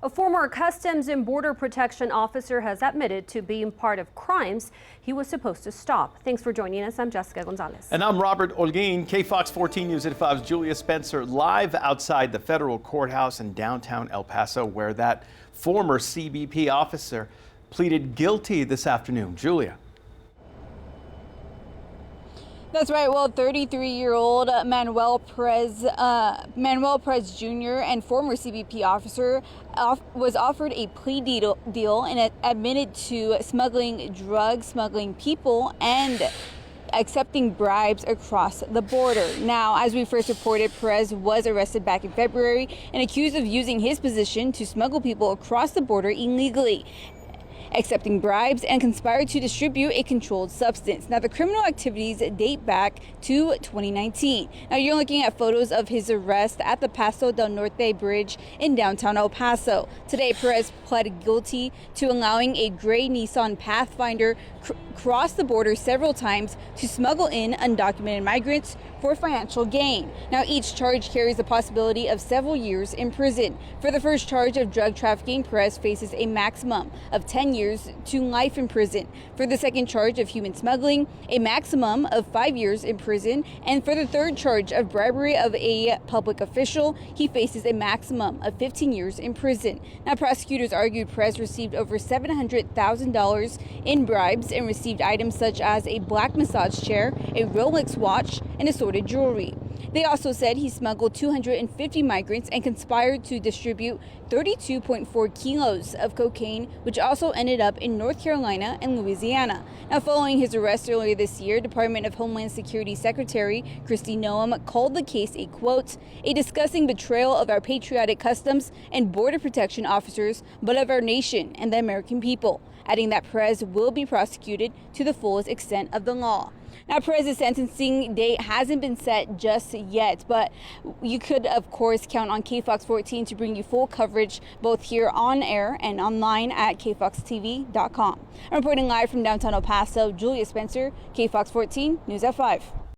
A former Customs and Border Protection officer has admitted to being part of crimes he was supposed to stop. Thanks for joining us. I'm Jessica Gonzalez. And I'm Robert Olguin. KFOX 14 News at 5's Julia Spencer live outside the federal courthouse in downtown El Paso, where that former CBP officer pleaded guilty this afternoon. Julia. That's right. Well, 33-year-old Manuel Perez Jr. and former CBP officer was offered a plea deal and admitted to smuggling drugs, smuggling people, and accepting bribes across the border. Now, as we first reported, Perez was arrested back in February and accused of using his position to smuggle people across the border illegally, accepting bribes, and conspired to distribute a controlled substance. Now, the criminal activities date back to 2019. Now, you're looking at photos of his arrest at the Paso del Norte Bridge in downtown El Paso. Today, Perez pled guilty to allowing a gray Nissan Pathfinder cross the border several times to smuggle in undocumented migrants for financial gain. Now, each charge carries the possibility of several years in prison. For the first charge of drug trafficking, Perez faces a maximum of 10 years to life in prison. For the second charge of human smuggling, a maximum of 5 years in prison. And for the third charge of bribery of a public official, he faces a maximum of 15 years in prison. Now, prosecutors argued Perez received over $700,000 in bribes and received items such as a black massage chair, a Rolex watch, and assorted jewelry. They also said he smuggled 250 migrants and conspired to distribute 32.4 kilos of cocaine, which also ended up in North Carolina and Louisiana. Now, following his arrest earlier this year, Department of Homeland Security Secretary Kristi Noem called the case a, quote, a disgusting betrayal of our patriotic customs and border protection officers, but of our nation and the American people, adding that Perez will be prosecuted to the fullest extent of the law. Now, Perez's sentencing date hasn't been set just yet, but you could, of course, count on KFOX 14 to bring you full coverage both here on air and online at kfoxtv.com. I'm reporting live from downtown El Paso, Julia Spencer, KFOX 14 News at 5.